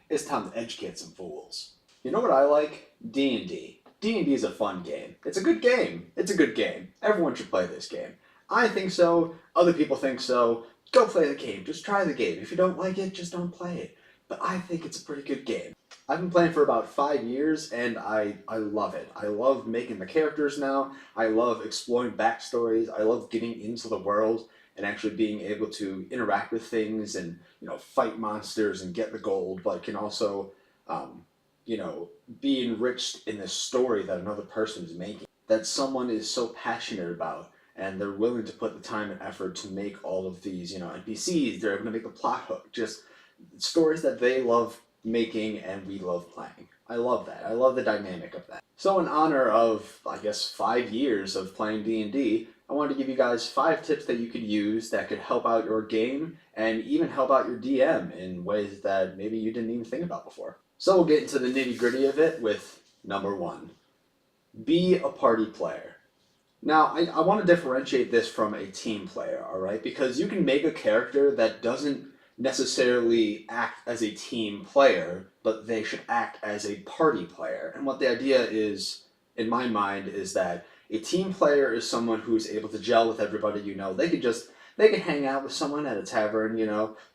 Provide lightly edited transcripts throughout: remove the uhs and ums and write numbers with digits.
It's time to educate some fools. You know what I like? D&D. D&D is a fun game. It's a good game. It's a good game. Everyone should play this game. I think so. Other people think so. Go play the game. Just try the game. If you don't like it, just don't play it. But I think it's a pretty good game. I've been playing for about 5 years and I love it. I love making the characters now. I love exploring backstories. I love getting into the world and actually being able to interact with things and fight monsters and get the gold, but can also um, be enriched in this story that another person is making, that someone is so passionate about, and they're willing to put the time and effort to make all of these NPCs. They're going to make the plot hook, just stories that they love making and we love playing. I love that. I love the dynamic of that. So in honor of, I guess, 5 years of playing D&D, I wanted to give you guys 5 tips that you could use that could help out your game and even help out your DM in ways that maybe you didn't even think about before. So we'll get into the nitty-gritty of it with number 1. Be a party player. Now, I want to differentiate this from a team player, alright? Because you can make a character that doesn't necessarily act as a team player, but they should act as a party player. And what the idea is, in my mind, is that a team player is someone who's able to gel with everybody. They could hang out with someone at a tavern,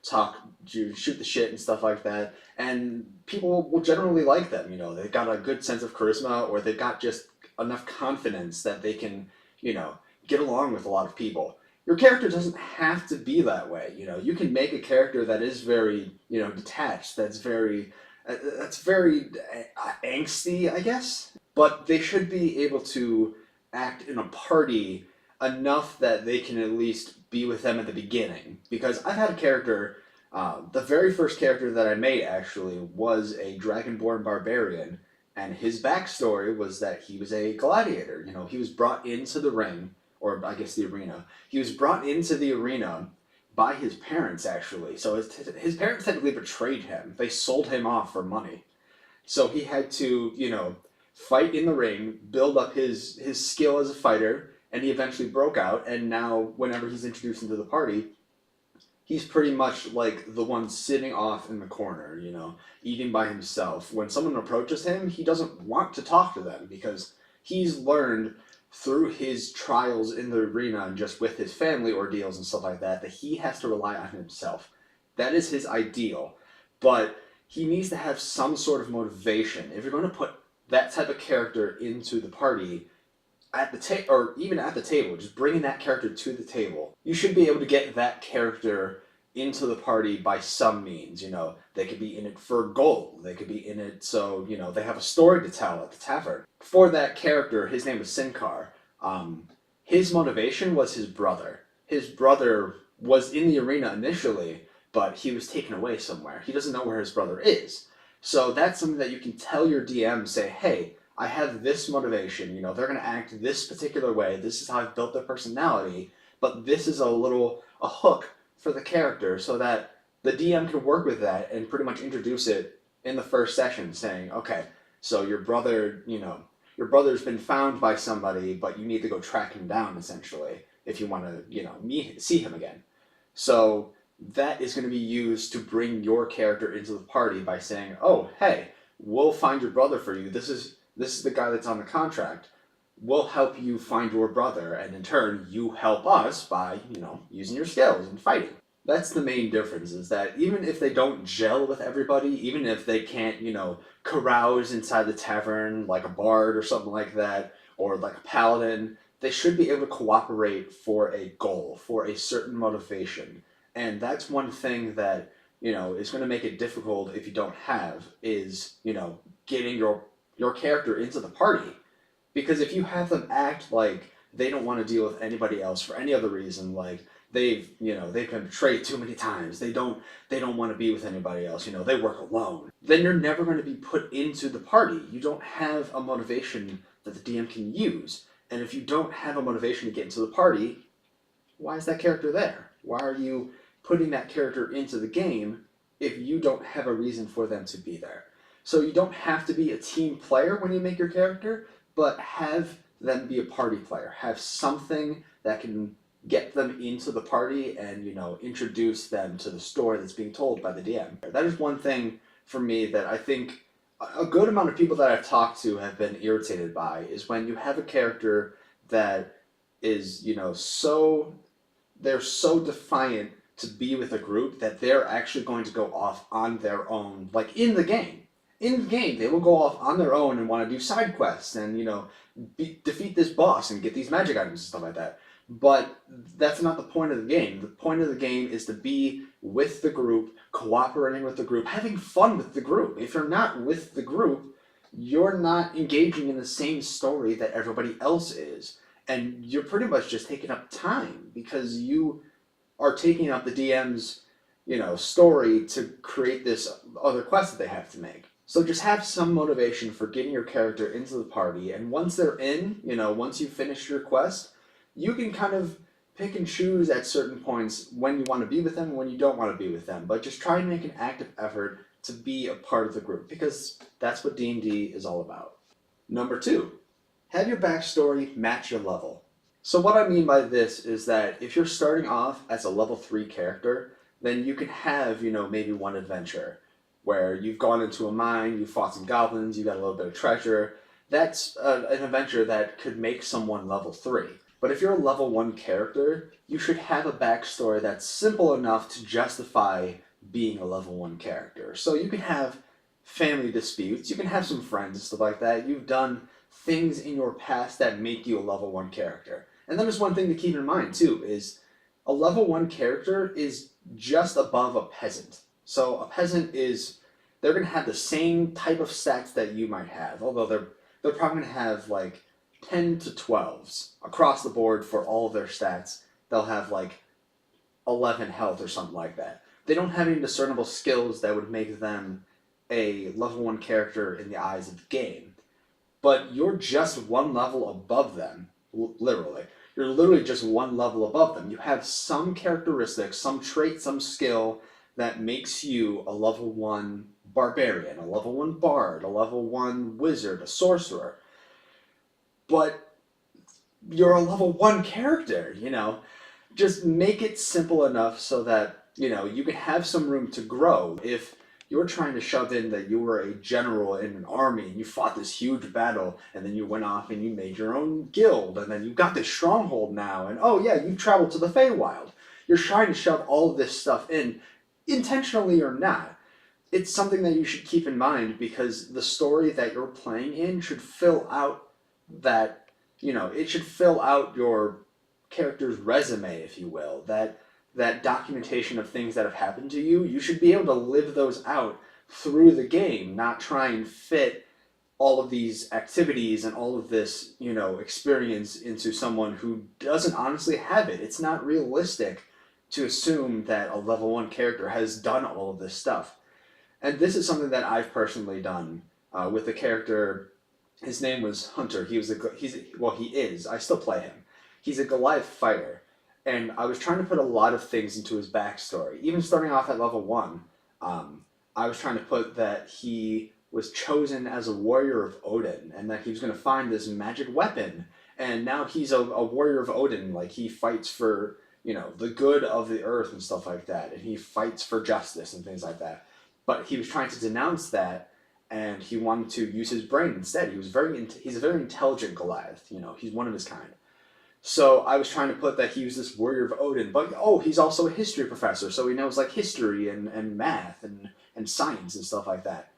talk, shoot the shit and stuff like that, and people will generally like them. They've got a good sense of charisma, or they've got just enough confidence that they can, get along with a lot of people. Your character doesn't have to be that way. You can make a character that is very, detached, that's very angsty, I guess. But they should be able to act in a party enough that they can at least be with them at the beginning. Because I've had a character, the very first character that I made actually was a Dragonborn barbarian, and his backstory was that he was a gladiator. He was brought into the ring, or I guess the arena. He was brought into the arena by his parents, actually. So his parents technically betrayed him. They sold him off for money. So he had to, fight in the ring, build up his skill as a fighter, and he eventually broke out. And now, whenever he's introduced into the party, he's pretty much like the one sitting off in the corner, eating by himself. When someone approaches him, he doesn't want to talk to them because he's learned through his trials in the arena and just with his family ordeals and stuff like that, that he has to rely on himself. That is his ideal. But he needs to have some sort of motivation. If you're going to put that type of character into the party, at the table, or even at the table, just bringing that character to the table, you should be able to get that character into the party by some means. They could be in it for gold. They could be in it so, they have a story to tell at the tavern. For that character, his name was Sinkar. His motivation was his brother. His brother was in the arena initially, but he was taken away somewhere. He doesn't know where his brother is. So that's something that you can tell your DM, say, hey, I have this motivation, they're going to act this particular way, this is how I've built their personality, but this is a hook for the character so that the DM can work with that and pretty much introduce it in the first session, saying, okay, so your brother's been found by somebody, but you need to go track him down, essentially, if you want to, see him again. So that is going to be used to bring your character into the party by saying, oh, hey, we'll find your brother for you. This is the guy that's on the contract. We'll help you find your brother, and in turn, you help us by, using your skills and fighting. That's the main difference, is that even if they don't gel with everybody, even if they can't, carouse inside the tavern like a bard or something like that, or like a paladin, they should be able to cooperate for a goal, for a certain motivation. And that's one thing that, is going to make it difficult if you don't have, is, getting your character into the party. Because if you have them act like they don't want to deal with anybody else for any other reason, like they've been betrayed too many times, they don't want to be with anybody else, they work alone, then you're never going to be put into the party. You don't have a motivation that the DM can use. And if you don't have a motivation to get into the party, why is that character there? Why are you putting that character into the game if you don't have a reason for them to be there? So you don't have to be a team player when you make your character, but have them be a party player. Have something that can get them into the party and, introduce them to the story that's being told by the DM. That is one thing for me that I think a good amount of people that I've talked to have been irritated by is when you have a character that is, they're so defiant to be with a group that they're actually going to go off on their own, like in the game. In the game, they will go off on their own and want to do side quests and, defeat this boss and get these magic items and stuff like that. But that's not the point of the game. The point of the game is to be with the group, cooperating with the group, having fun with the group. If you're not with the group, you're not engaging in the same story that everybody else is. And you're pretty much just taking up time because you are taking up the DM's, story to create this other quest that they have to make. So just have some motivation for getting your character into the party, and once they're in, once you finish your quest, you can kind of pick and choose at certain points when you want to be with them and when you don't want to be with them. But just try and make an active effort to be a part of the group because that's what D&D is all about. Number 2, have your backstory match your level. So what I mean by this is that if you're starting off as a level 3 character, then you can have, maybe one adventure where you've gone into a mine, you fought some goblins, you got a little bit of treasure. That's an adventure that could make someone level 3. But if you're a level 1 character, you should have a backstory that's simple enough to justify being a level 1 character. So you can have family disputes, you can have some friends and stuff like that. You've done things in your past that make you a level 1 character. And then there's one thing to keep in mind too, is a level 1 character is just above a peasant. So a peasant they're going to have the same type of stats that you might have, although they're probably going to have like 10 to 12s across the board for all of their stats. They'll have like 11 health or something like that. They don't have any discernible skills that would make them a level 1 character in the eyes of the game. But you're just one level above them, literally. You're literally just one level above them. You have some characteristics, some trait, some skill that makes you a level 1 barbarian, a level 1 bard, a level 1 wizard, a sorcerer. But you're a level 1 character, Just make it simple enough so that, you can have some room to grow. If you're trying to shove in that you were a general in an army and you fought this huge battle and then you went off and you made your own guild and then you've got this stronghold now and oh yeah, you've traveled to the Feywild. You're trying to shove all of this stuff in, intentionally or not. It's something that you should keep in mind because the story that you're playing in should fill out that, it should fill out your character's resume, if you will, that documentation of things that have happened to you. You should be able to live those out through the game, not try and fit all of these activities and all of this, experience into someone who doesn't honestly have it. It's not realistic to assume that a level 1 character has done all of this stuff. And this is something that I've personally done with the character. His name was Hunter. He is. I still play him. He's a Goliath fighter. And I was trying to put a lot of things into his backstory. Even starting off at level 1, I was trying to put that he was chosen as a warrior of Odin and that he was going to find this magic weapon. And now he's a warrior of Odin. Like, he fights for, the good of the earth and stuff like that. And he fights for justice and things like that. But he was trying to denounce that, and he wanted to use his brain instead. He's a very intelligent Goliath. He's one of his kind. So I was trying to put that he was this warrior of Odin, but he's also a history professor, so he knows like history and math and science and stuff like that.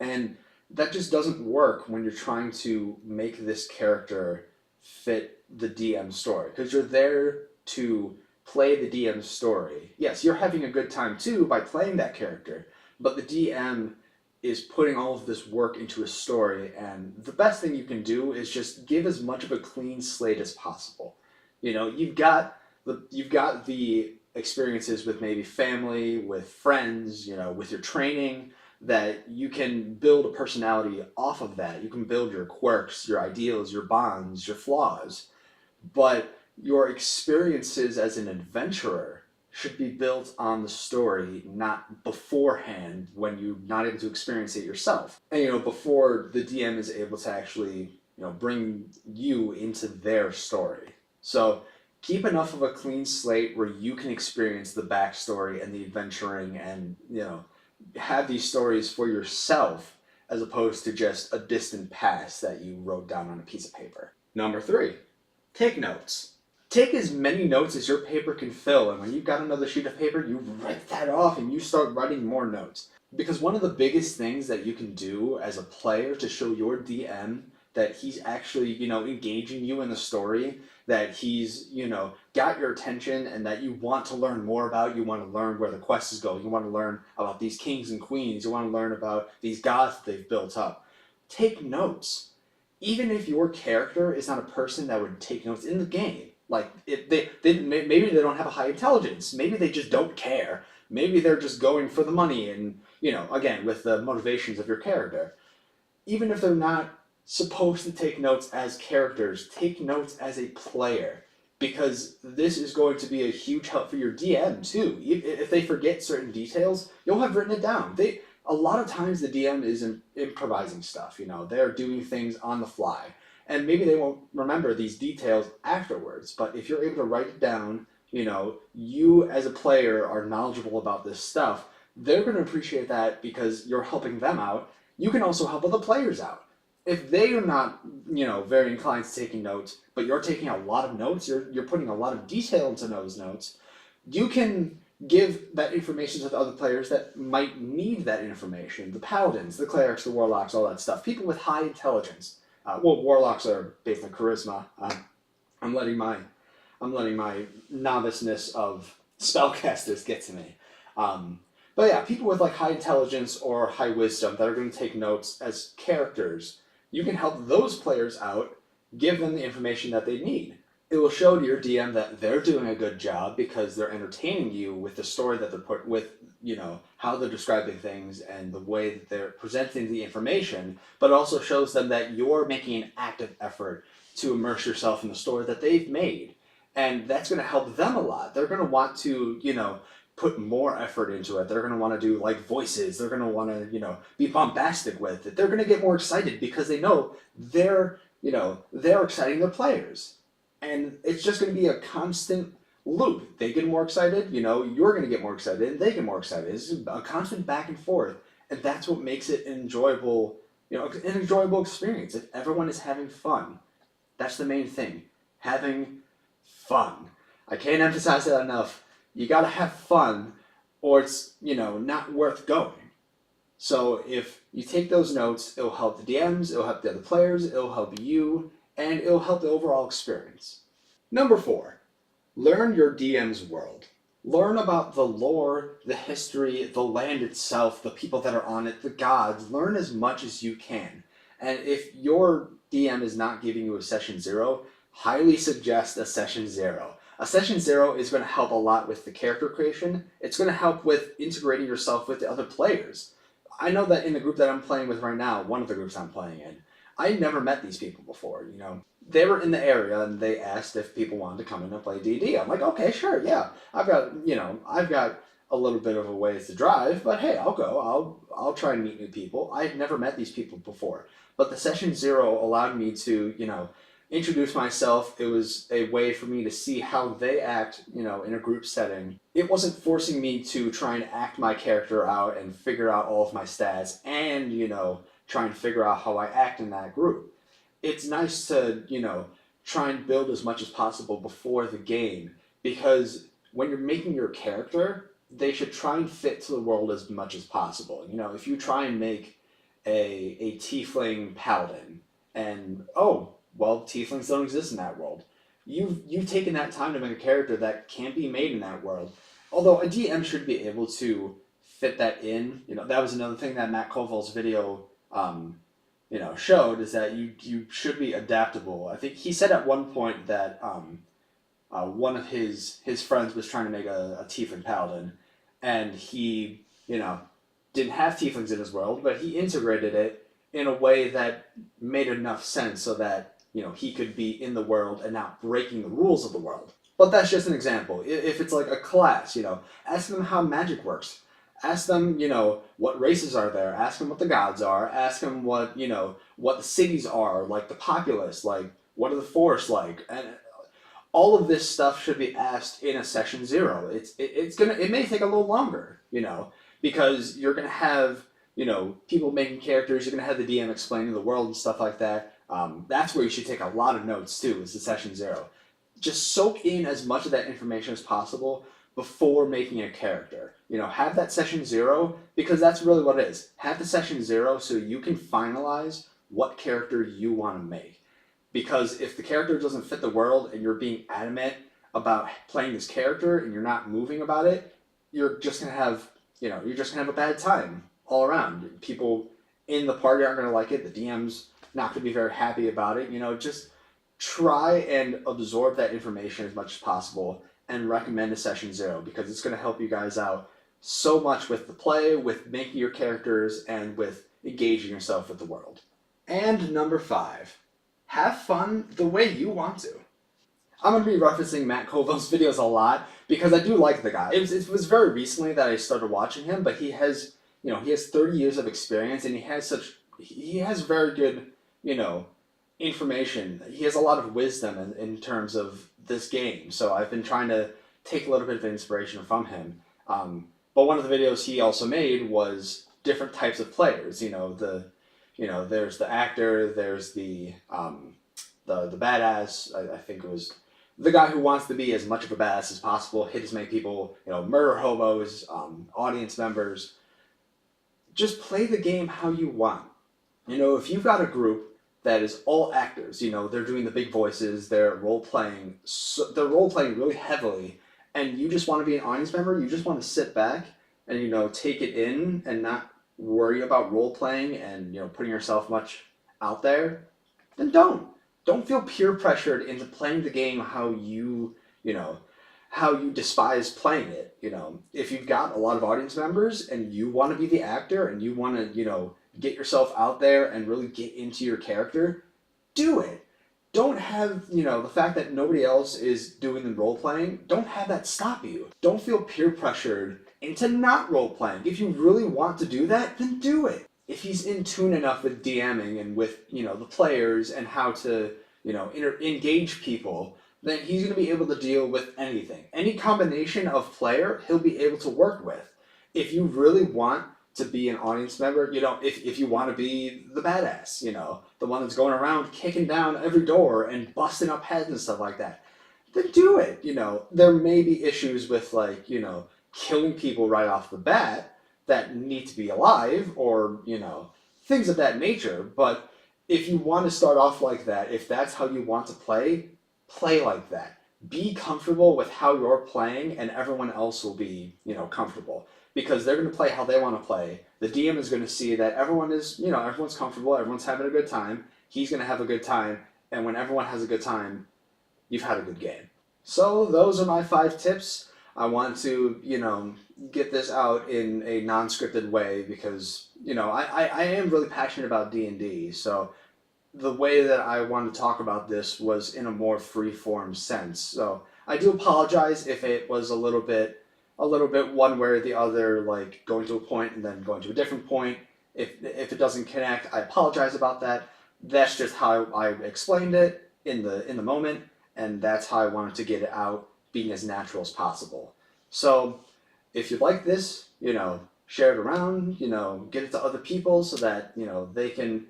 And that just doesn't work when you're trying to make this character fit the DM story, because you're there to play the DM's story. Yes, you're having a good time too by playing that character, but the DM is putting all of this work into a story, and the best thing you can do is just give as much of a clean slate as possible. You've got the experiences with maybe family, with friends, with your training, that you can build a personality off of that. You can build your quirks, your ideals, your bonds, your flaws, but your experiences as an adventurer should be built on the story, not beforehand when you're not able to experience it yourself. And before the DM is able to actually, bring you into their story. So keep enough of a clean slate where you can experience the backstory and the adventuring and, have these stories for yourself as opposed to just a distant past that you wrote down on a piece of paper. Number 3, take notes. Take as many notes as your paper can fill, and when you've got another sheet of paper, you write that off and you start writing more notes. Because one of the biggest things that you can do as a player to show your DM that he's actually, engaging you in the story, that he's, got your attention and that you want to learn more about, you want to learn where the quest is going, you want to learn about these kings and queens, you want to learn about these gods that they've built up. Take notes. Even if your character is not a person that would take notes in the game, like maybe they don't have a high intelligence, maybe they just don't care, maybe they're just going for the money, and again with the motivations of your character. Even if they're not supposed to take notes as characters, take notes as a player, because this is going to be a huge help for your DM too. If they forget certain details, you'll have written it down. A lot of times the DM is improvising stuff. They're doing things on the fly, and maybe they won't remember these details afterwards. But if you're able to write it down, you as a player are knowledgeable about this stuff. They're going to appreciate that because you're helping them out. You can also help other players out. If they are not, very inclined to taking notes, but you're taking a lot of notes, you're putting a lot of detail into those notes, you can give that information to the other players that might need that information. The paladins, the clerics, the warlocks, all that stuff. People with high intelligence. Warlocks are based on charisma. I'm letting my noviceness of spellcasters get to me. But yeah, people with like high intelligence or high wisdom that are going to take notes as characters, you can help those players out, give them the information that they need. It will show to your DM that they're doing a good job because they're entertaining you with the story that they're put with, how they're describing things and the way that they're presenting the information, but it also shows them that you're making an active effort to immerse yourself in the story that they've made. And that's going to help them a lot. They're going to want to, put more effort into it. They're going to want to do like voices. They're going to want to, be bombastic with it. They're going to get more excited because they know they're exciting their players. And it's just going to be a constant loop. They get more excited, you're going to get more excited, and they get more excited. It's a constant back and forth. And that's what makes it an enjoyable experience. If everyone is having fun, that's the main thing. Having fun. I can't emphasize that enough. You gotta have fun, or it's, not worth going. So if you take those notes, it'll help the DMs, it'll help the other players, it'll help you, and it'll help the overall experience. Number 4, learn your DM's world. Learn about the lore, the history, the land itself, the people that are on it, the gods. Learn as much as you can. And if your DM is not giving you a session 0, highly suggest a session 0. A session 0 is going to help a lot with the character creation. It's going to help with integrating yourself with the other players. I know that in the group that I'm playing with right now, one of the groups I'm playing in, I never met these people before, They were in the area and they asked if people wanted to come in and play D&D. I'm like, okay, sure, yeah. I've got a little bit of a ways to drive, but hey, I'll go. I'll try and meet new people. I've never met these people before. But the session 0 allowed me to, introduce myself. It was a way for me to see how they act, in a group setting. It wasn't forcing me to try and act my character out and figure out all of my stats and, try and figure out how I act in that group. It's nice to, try and build as much as possible before the game, because when you're making your character, they should try and fit to the world as much as possible. If you try and make a tiefling paladin and, tieflings don't exist in that world. You've taken that time to make a character that can't be made in that world. Although a DM should be able to fit that in. That was another thing that Matt Koval's video, showed, is that you should be adaptable. I think he said at one point that one of his friends was trying to make a tiefling paladin, and he, didn't have tieflings in his world, but he integrated it in a way that made enough sense so that he could be in the world and not breaking the rules of the world. But that's just an example. If it's like a class, ask them how magic works. Ask them, what races are there. Ask them what the gods are. Ask them what the cities are, like the populace, like what are the forests like. And all of this stuff should be asked in a session 0. It may take a little longer, because you're going to have, people making characters, you're going to have the DM explaining the world and stuff like that. That's where you should take a lot of notes too, is the session zero. Just soak in as much of that information as possible before making a character. Have that session zero, because that's really what it is. Have the session zero so you can finalize what character you want to make. Because if the character doesn't fit the world and you're being adamant about playing this character and you're not moving about it, you're just gonna have, a bad time all around. People in the party aren't gonna like it. The DM's not gonna be very happy about it. Just try and absorb that information as much as possible and recommend a session zero, because it's gonna help you guys out so much with the play, with making your characters, and with engaging yourself with the world. And number 5, have fun the way you want to. I'm going to be referencing Matt Colville's videos a lot because I do like the guy. It was very recently that I started watching him, but he has 30 years of experience, and he has very good, information. He has a lot of wisdom in terms of this game. So I've been trying to take a little bit of inspiration from him. But one of the videos he also made was different types of players. There's the actor, there's the badass. I think it was the guy who wants to be as much of a badass as possible, hit as many people, murder hobos, audience members. Just play the game how you want. If you've got a group that is all actors, they're doing the big voices, they're role playing really heavily, and you just want to be an audience member, you just want to sit back and take it in and not worry about role playing and putting yourself much out there, then don't feel peer pressured into playing the game how you despise playing it. If you've got a lot of audience members and you want to be the actor and you want to get yourself out there and really get into your character, do it. Don't have the fact that nobody else is doing the role playing, don't have that stop you. Don't feel peer pressured into not role playing. If you really want to do that, then do it. If he's in tune enough with DMing and with the players and how to engage people, then he's going to be able to deal with anything. Any combination of player, he'll be able to work with. If you really want to be an audience member, if you want to be the badass, the one that's going around kicking down every door and busting up heads and stuff like that, then do it. There may be issues with killing people right off the bat that need to be alive, or things of that nature. But if you want to start off like that, if that's how you want to play like that. Be comfortable with how you're playing, and everyone else will be comfortable, because they're going to play how they want to play. The DM is going to see that everyone's comfortable, everyone's having a good time. He's going to have a good time, and when everyone has a good time, you've had a good game. So those are my 5 tips. I want to, get this out in a non-scripted way, because, I am really passionate about D&D. So the way that I wanted to talk about this was in a more free-form sense. So I do apologize if it was a little bit one way or the other, like going to a point and then going to a different point. If it doesn't connect, I apologize about that. That's just how I explained it in the moment, and that's how I wanted to get it out, being as natural as possible. So if you like this, share it around, get it to other people so that, they can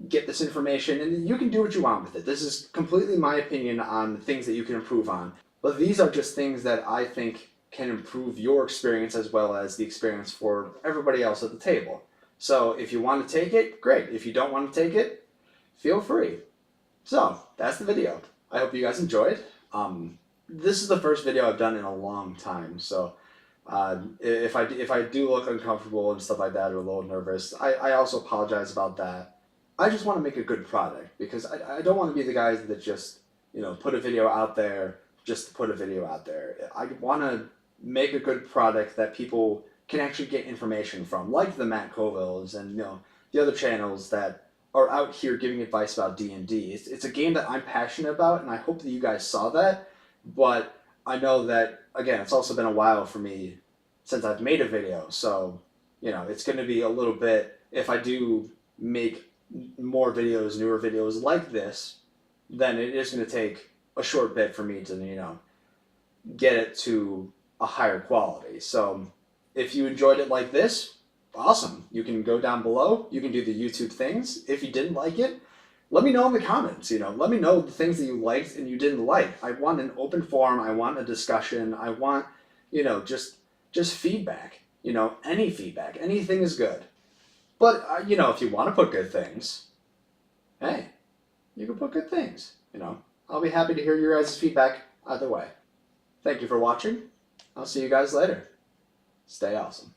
get this information, and you can do what you want with it. This is completely my opinion on things that you can improve on. But these are just things that I think can improve your experience as well as the experience for everybody else at the table. So if you want to take it, great. If you don't want to take it, feel free. So that's the video. I hope you guys enjoyed. This is the first video I've done in a long time, so if I do look uncomfortable and stuff like that, or a little nervous, I also apologize about that. I just want to make a good product, because I don't want to be the guys that just put a video out there just to put a video out there. I want to make a good product that people can actually get information from, like the Matt Colvilles and the other channels that are out here giving advice about D&D. It's a game that I'm passionate about, and I hope that you guys saw that. But I know that, again, it's also been a while for me since I've made a video, so it's going to be a little bit, if I do make more videos, newer videos like this, then it is going to take a short bit for me to get it to a higher quality. So If you enjoyed it like this, awesome. You can go down below. You can do the YouTube things. If you didn't like it, let me know in the comments. Let me know the things that you liked and you didn't like. I want an open forum. I want a discussion. I want, just feedback. Any feedback. Anything is good. But if you want to put good things, hey, you can put good things. I'll be happy to hear your guys' feedback either way. Thank you for watching. I'll see you guys later. Stay awesome.